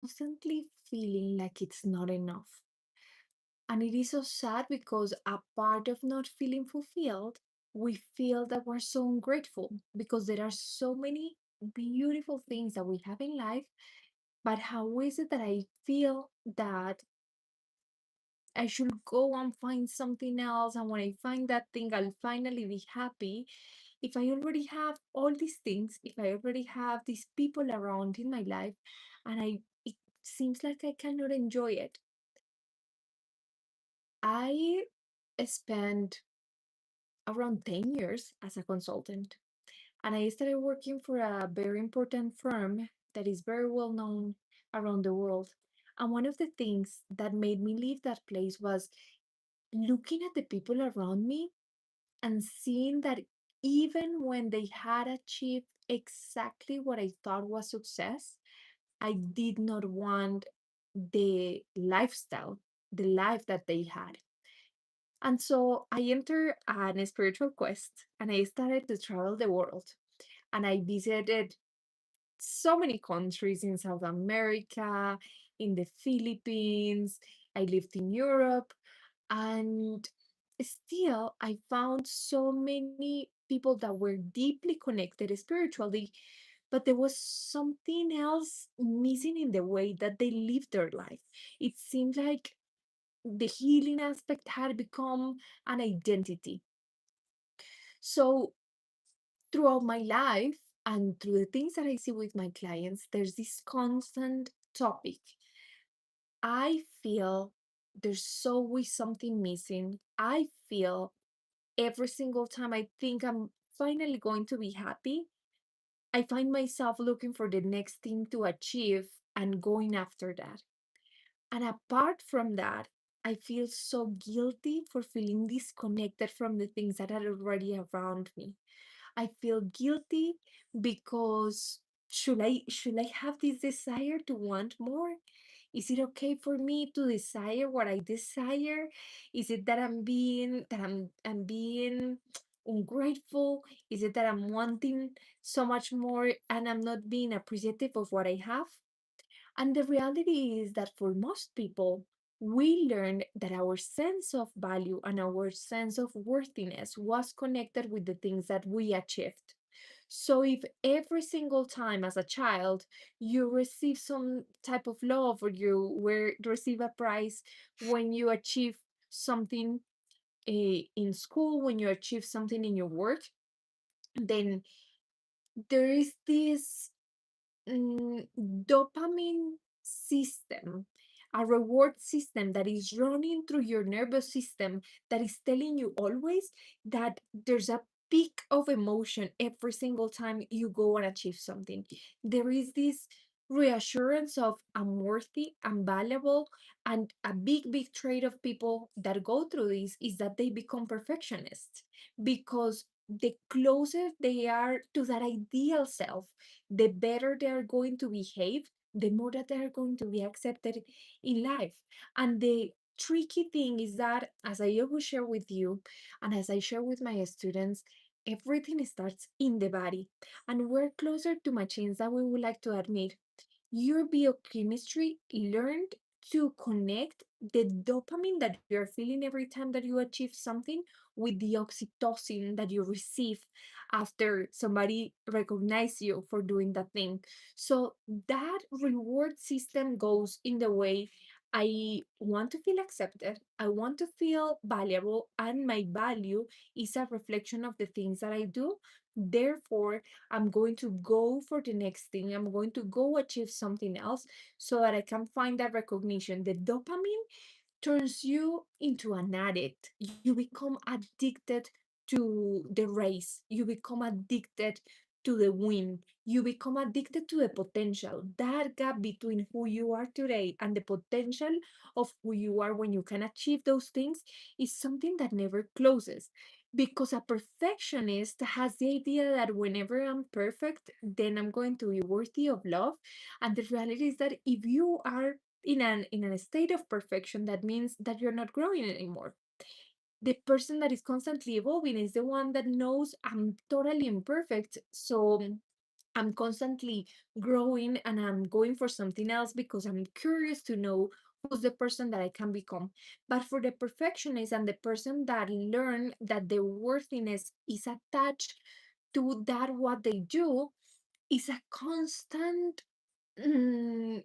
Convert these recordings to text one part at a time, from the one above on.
Constantly feeling like it's not enough. And it is so sad because a part of not feeling fulfilled, we feel that we're so ungrateful because there are so many beautiful things that we have in life. But how is it that I feel that I should go and find something else? And when I find that thing, I'll finally be happy. If I already have all these things, if I already have these people around in my life, and it seems like I cannot enjoy it. I spent around 10 years as a consultant, and I started working for a very important firm that is very well known around the world. And one of the things that made me leave that place was looking at the people around me and seeing that even when they had achieved exactly what I thought was success, I did not want the lifestyle, the life that they had. And so I entered an spiritual quest and I started to travel the world. And I visited so many countries in South America, in the Philippines. I lived in Europe. And still, I found so many people that were deeply connected spiritually, but there was something else missing in the way that they lived their life. It seemed like the healing aspect had become an identity. So, throughout my life and through the things that I see with my clients, there's this constant topic. I feel there's always something missing. I feel every single time I think I'm finally going to be happy, I find myself looking for the next thing to achieve and going after that. And apart from that, I feel so guilty for feeling disconnected from the things that are already around me. I feel guilty because should I have this desire to want more? Is it okay for me to desire what I desire? Is it that I'm being ungrateful? Is it that I'm wanting so much more and I'm not being appreciative of what I have? And the reality is that for most people, we learned that our sense of value and our sense of worthiness was connected with the things that we achieved. So if every single time as a child you receive some type of love or you were receive a prize when you achieve something in school, when you achieve something in your work, then there is this dopamine system, a reward system that is running through your nervous system that is telling you always that there's a peak of emotion every single time you go and achieve something. There is this reassurance of I'm worthy, I'm valuable, and a big trait of people that go through this is that they become perfectionists because the closer they are to that ideal self, the better they are going to behave, the more that they are going to be accepted in life. And the tricky thing is that, as I always share with you, and as I share with my students, everything starts in the body. And we're closer to machines than we would like to admit. Your biochemistry learned to connect the dopamine that you're feeling every time that you achieve something with the oxytocin that you receive after somebody recognize you for doing that thing. So that reward system goes in the way I want to feel accepted, I want to feel valuable, and my value is a reflection of the things that I do. Therefore, I'm going to go for the next thing. I'm going to go achieve something else so that I can find that recognition. The dopamine turns you into an addict. You become addicted to the race. You become addicted to the win. You become addicted to the potential. That gap between who you are today and the potential of who you are when you can achieve those things is something that never closes. Because a perfectionist has the idea that whenever I'm perfect, then I'm going to be worthy of love. And the reality is that if you are in a state of perfection, that means that you're not growing anymore. The person that is constantly evolving is the one that knows I'm totally imperfect, so I'm constantly growing and I'm going for something else because I'm curious to know who's the person that I can become. But for the perfectionist and the person that learn that the worthiness is attached to that what they do, is a constant mm,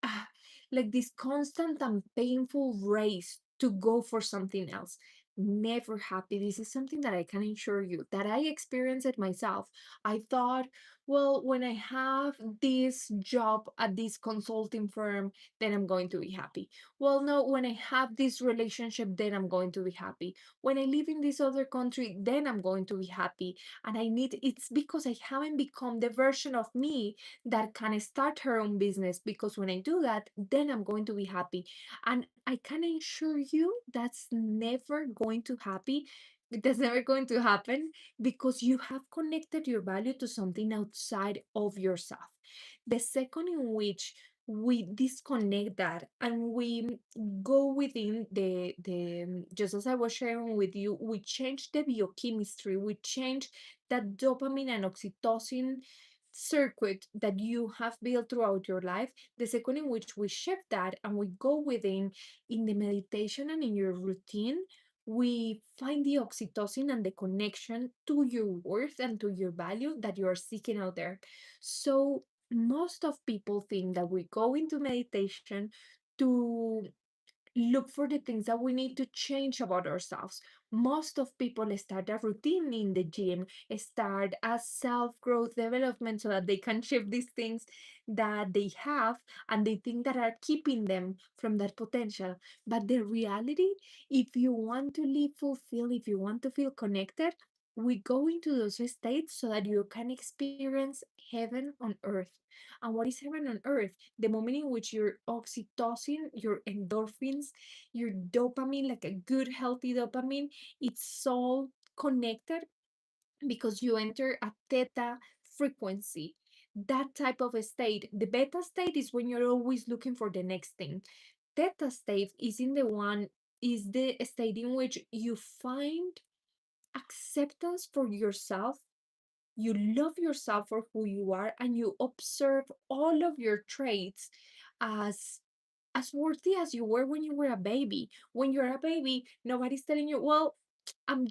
ah, like this constant and painful race to go for something else. Never happy. This is something that I can assure you that I experienced it myself. I thought, well, when I have this job at this consulting firm, then I'm going to be happy. Well, no, when I have this relationship, then I'm going to be happy. When I live in this other country, then I'm going to be happy. And it's because I haven't become the version of me that can start her own business, because when I do that, then I'm going to be happy. And I can assure you that's never going to happy. That's never going to happen because you have connected your value to something outside of yourself. The second in which we disconnect that and we go within just as I was sharing with you, we change the biochemistry, we change that dopamine and oxytocin circuit that you have built throughout your life. The second in which we shift that and we go within in the meditation and in your routine, we find the oxytocin and the connection to your worth and to your value that you are seeking out there. So most of people think that we go into meditation to look for the things that we need to change about ourselves. Most of people start a routine in the gym, start a self growth development so that they can shift these things that they have and they think that are keeping them from that potential. But the reality, if you want to live fulfilled, if you want to feel connected, we go into those states so that you can experience heaven on earth. And what is heaven on earth? The moment in which your oxytocin, your endorphins, your dopamine, like a good, healthy dopamine, it's all connected because you enter a theta frequency. That type of a state. The beta state is when you're always looking for the next thing. Theta state is the state in which you find acceptance for yourself, you love yourself for who you are, and you observe all of your traits as worthy as you were when you were a baby. When you're a baby, nobody's telling you, well, I'm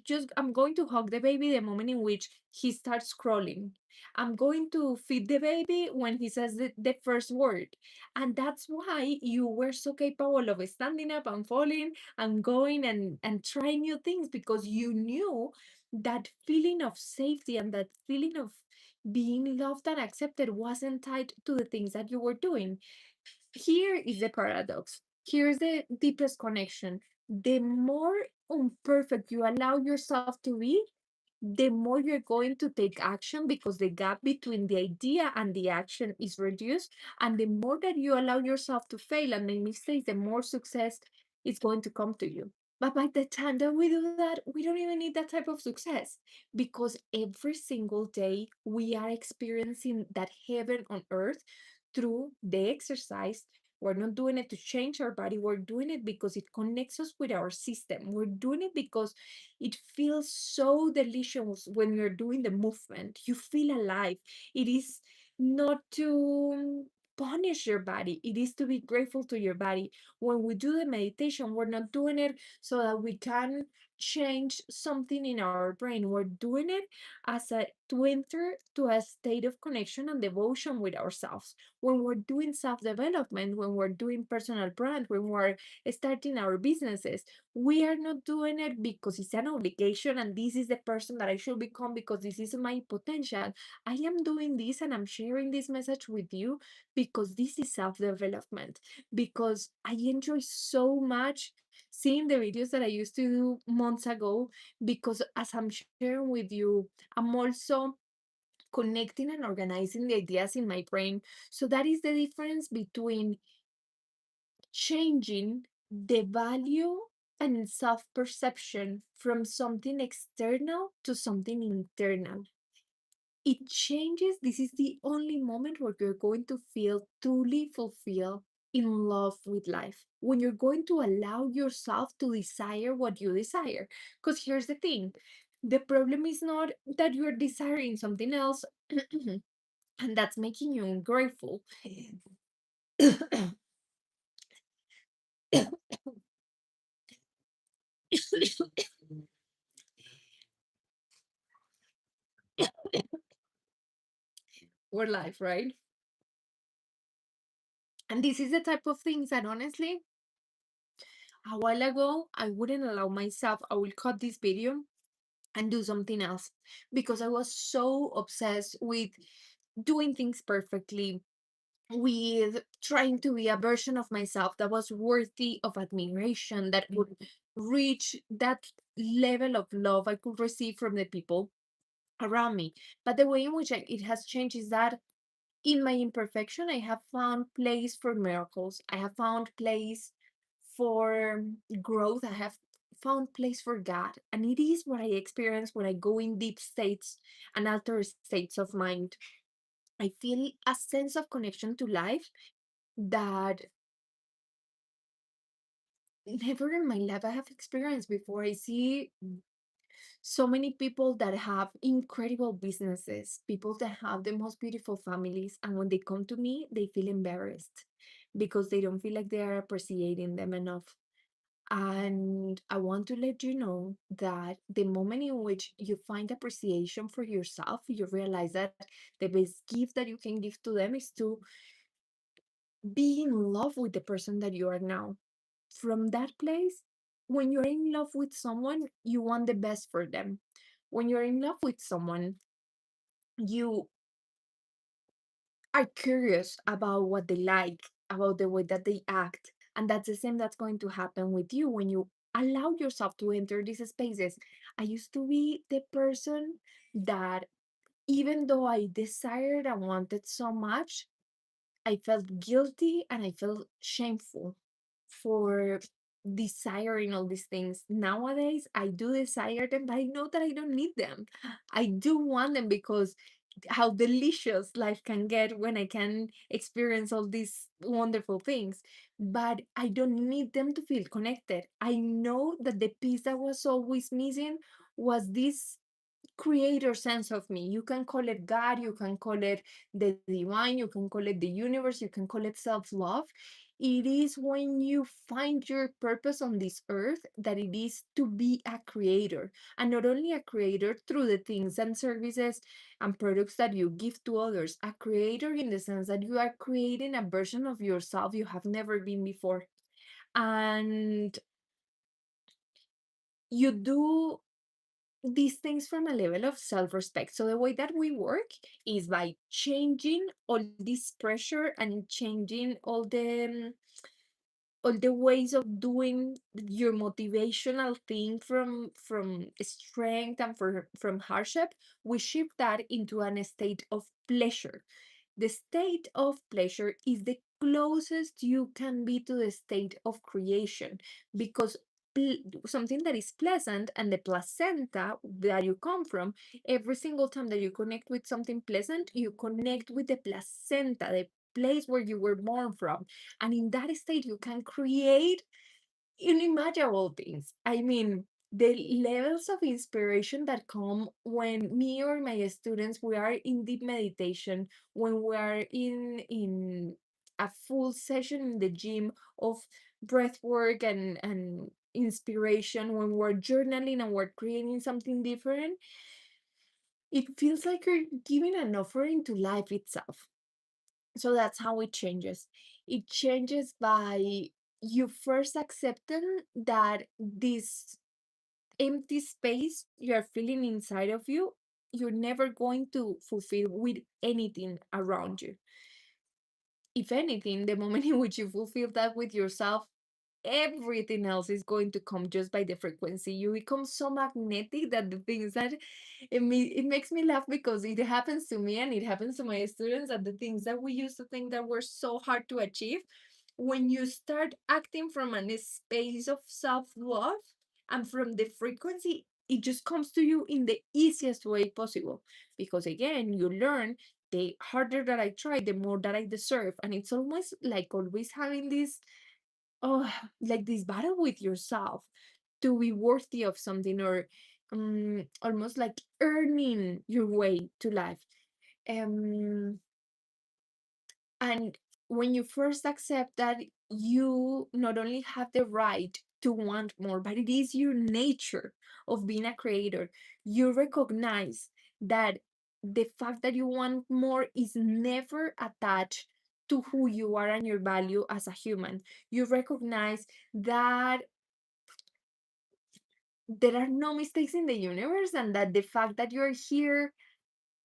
going to hug the baby the moment in which he starts crawling. I'm going to feed the baby when he says the first word. And that's why you were so capable of standing up and falling and going and trying new things, because you knew that feeling of safety and that feeling of being loved and accepted wasn't tied to the things that you were doing. Here is the paradox. Here's the deepest connection. The more imperfect you allow yourself to be, the more you're going to take action, because the gap between the idea and the action is reduced. And the more that you allow yourself to fail and make mistakes, the more success is going to come to you. But by the time that we do that, we don't even need that type of success, because every single day we are experiencing that heaven on earth through the exercise. We're not doing it to change our body. We're doing it because it connects us with our system. We're doing it because it feels so delicious when you're doing the movement. You feel alive. It is not to punish your body, it is to be grateful to your body. When we do the meditation, we're not doing it so that we can change something in our brain. We're doing it as a to enter to a state of connection and devotion with ourselves. When we're doing self-development, when we're doing personal brand, when we're starting our businesses, we are not doing it because it's an obligation and this is the person that I should become because this is my potential. I am doing this and I'm sharing this message with you because this is self development. Because I enjoy so much seeing the videos that I used to do months ago. Because as I'm sharing with you, I'm also connecting and organizing the ideas in my brain. So that is the difference between changing the value and self perception from something external to something internal. It changes. This is the only moment where you're going to feel truly fulfilled, in love with life. When you're going to allow yourself to desire what you desire. Because here's the thing, the problem is not that you're desiring something else. and that's making you ungrateful. We're life, right? And this is the type of things that honestly, a while ago, I wouldn't allow myself. I will cut this video and do something else because I was so obsessed with doing things perfectly, with trying to be a version of myself that was worthy of admiration, that would reach that level of love I could receive from the people around me. But the way in which it has changed is that in my imperfection, I have found place for miracles. I have found place for growth. I have found place for God. And it is what I experience when I go in deep states and altered states of mind. I feel a sense of connection to life that never in my life I have experienced before. I see so many people that have incredible businesses, people that have the most beautiful families, and when they come to me, they feel embarrassed because they don't feel like they are appreciating them enough. And I want to let you know that the moment in which you find appreciation for yourself, you realize that the best gift that you can give to them is to be in love with the person that you are now. From that place, when you're in love with someone, you want the best for them. When you're in love with someone, you are curious about what they like, about the way that they act. And that's the same that's going to happen with you when you allow yourself to enter these spaces. I used to be the person that, even though I desired and wanted so much, I felt guilty and I felt shameful for desiring all these things. Nowadays, I do desire them, but I know that I don't need them. I do want them because how delicious life can get when I can experience all these wonderful things. But I don't need them to feel connected. I know that the piece that was always missing was this creator sense of me. You can call it God, you can call it the divine, you can call it the universe, you can call it self love. It is when you find your purpose on this earth that it is to be a creator, and not only a creator through the things and services and products that you give to others, a creator in the sense that you are creating a version of yourself you have never been before. And you do these things from a level of self-respect. So the way that we work is by changing all this pressure and changing all the ways of doing your motivational thing from strength and from hardship. We shift that into an state of pleasure. The state of pleasure is the closest you can be to the state of creation because something that is pleasant and the placenta that you come from, every single time that you connect with something pleasant, you connect with the placenta, the place where you were born from. And in that state, you can create unimaginable things. I mean, the levels of inspiration that come when me or my students we are in deep meditation, when we are in a full session in the gym of breath work and inspiration, when we're journaling and we're creating something different, it feels like you're giving an offering to life itself. So that's how it changes. It changes by you first accepting that this empty space you're feeling inside of you, you're never going to fulfill with anything around you. If anything, the moment in which you fulfill that with yourself, everything else is going to come just by the frequency. You become so magnetic that the things that it makes me laugh because it happens to me and it happens to my students, that the things that we used to think that were so hard to achieve, when you start acting from a space of self-love and from the frequency, it just comes to you in the easiest way possible. Because again, you learn the harder that I try, the more that I deserve. And it's almost like always having this, oh, like this battle with yourself to be worthy of something, or almost like earning your way to life. And when you first accept that you not only have the right to want more, but it is your nature of being a creator, you recognize that the fact that you want more is never attached to who you are and your value as a human. You recognize that there are no mistakes in the universe, and that the fact that you're here,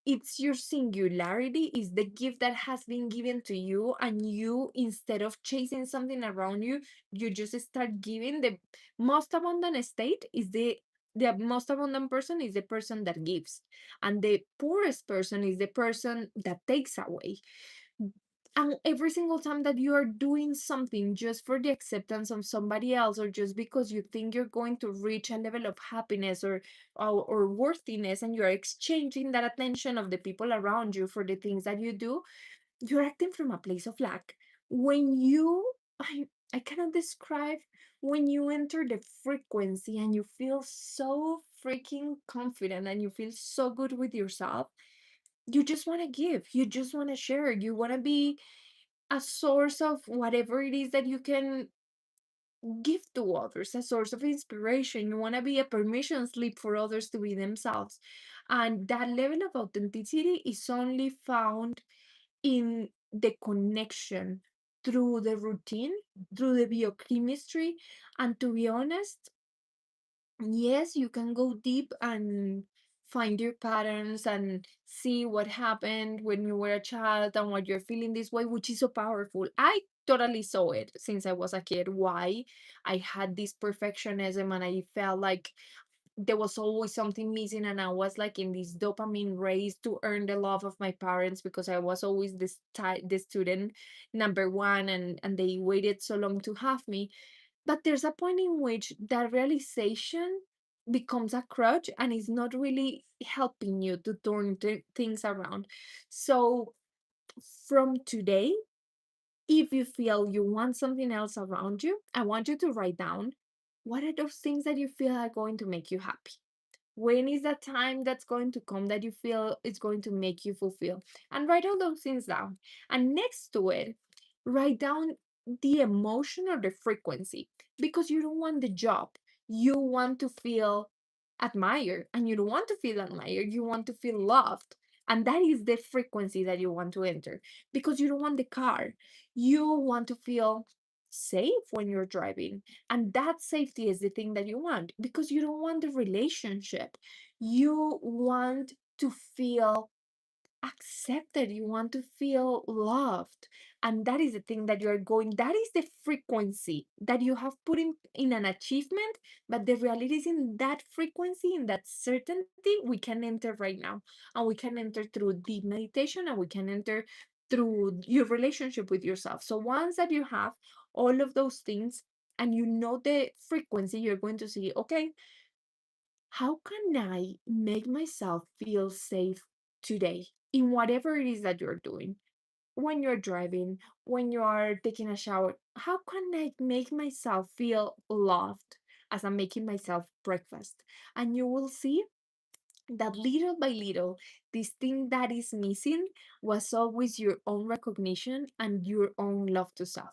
it's your singularity, is the gift that has been given to you, and you, instead of chasing something around you, you just start giving. The most abundant state is the most abundant person is the person that gives, and the poorest person is the person that takes away. And every single time that you are doing something just for the acceptance of somebody else, or just because you think you're going to reach a level of happiness or worthiness, and you're exchanging that attention of the people around you for the things that you do, you're acting from a place of lack. When you, I cannot describe, when you enter the frequency and you feel so freaking confident and you feel so good with yourself, you just want to give, you just want to share, you want to be a source of whatever it is that you can give to others, a source of inspiration. You want to be a permission slip for others to be themselves. And that level of authenticity is only found in the connection, through the routine, through the biochemistry. And to be honest, yes, you can go deep and find your patterns and see what happened when you were a child and what you're feeling this way, which is so powerful. I totally saw it since I was a kid, why I had this perfectionism, and I felt like there was always something missing, and I was like in this dopamine race to earn the love of my parents, because I was always the student number one, and they waited so long to have me. But there's a point in which that realization becomes a crutch and is not really helping you to turn things around. So from today, if you feel you want something else around you, I want you to write down, what are those things that you feel are going to make you happy? When is that time that's going to come that you feel it's going to make you fulfill? And write all those things down. And next to it, write down the emotion or the frequency, because you don't want the job. You want to feel admired, and you don't want to feel admired. You want to feel loved. And that is the frequency that you want to enter, because you don't want the car. You want to feel safe when you're driving, and that safety is the thing that you want, because you don't want the relationship. You want to feel accepted, you want to feel loved. And that is the thing that you're going, that is the frequency that you have put in an achievement. But the reality is, in that frequency, in that certainty, we can enter right now. And we can enter through deep meditation, and we can enter through your relationship with yourself. So once that you have all of those things, and you know the frequency, you're going to see, okay, how can I make myself feel safe today in whatever it is that you're doing? When you're driving, when you are taking a shower, how can I make myself feel loved as I'm making myself breakfast? And you will see that little by little, this thing that is missing was always your own recognition and your own love to self.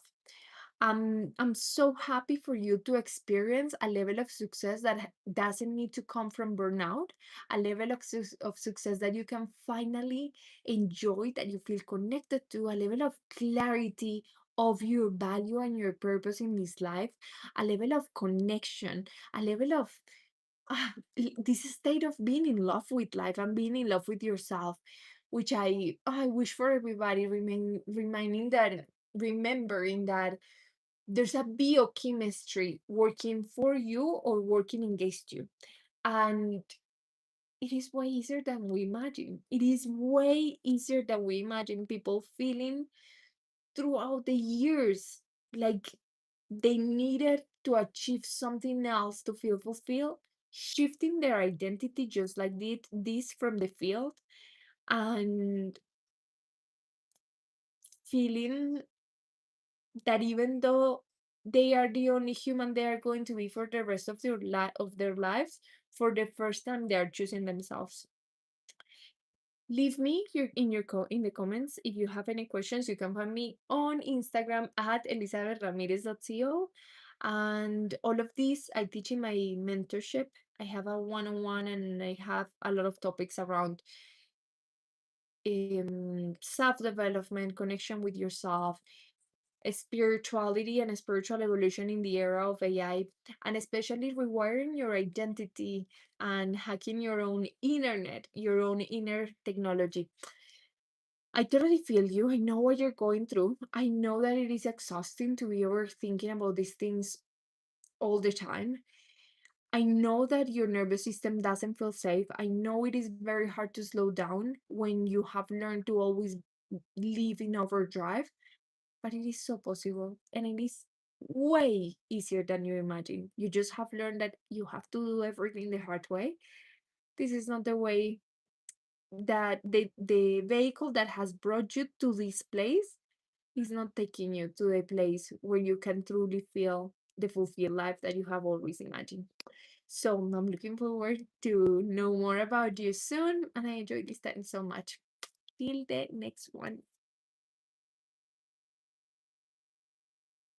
I'm so happy for you to experience a level of success that doesn't need to come from burnout, a level of success that you can finally enjoy, that you feel connected to, a level of clarity of your value and your purpose in this life, a level of connection, a level of this state of being in love with life and being in love with yourself, which I wish for everybody, reminding that, remembering that there's a biochemistry working for you or working against you. And it is way easier than we imagine. It is way easier than we imagine. People feeling throughout the years like they needed to achieve something else to feel fulfilled, shifting their identity just like this from the field, and feeling that even though they are the only human they are going to be for the rest of of their lives, for the first time they are choosing themselves. Leave me in the comments if you have any questions. You can find me on Instagram at elizabethramirez.co. And all of these I teach in my mentorship. I have a one-on-one and I have a lot of topics around self-development, connection with yourself, spirituality and spiritual evolution in the era of AI, and especially rewiring your identity and hacking your own internet, your own inner technology. I totally feel you. I know what you're going through. I know that it is exhausting to be overthinking about these things all the time. I know that your nervous system doesn't feel safe. I know it is very hard to slow down when you have learned to always live in overdrive, but it is so possible and it is way easier than you imagine. You just have learned that you have to do everything the hard way. This is not the way that the vehicle that has brought you to this place is not taking you to a place where you can truly feel the fulfilled life that you have always imagined. So I'm looking forward to know more about you soon, and I enjoyed this time so much. Till the next one.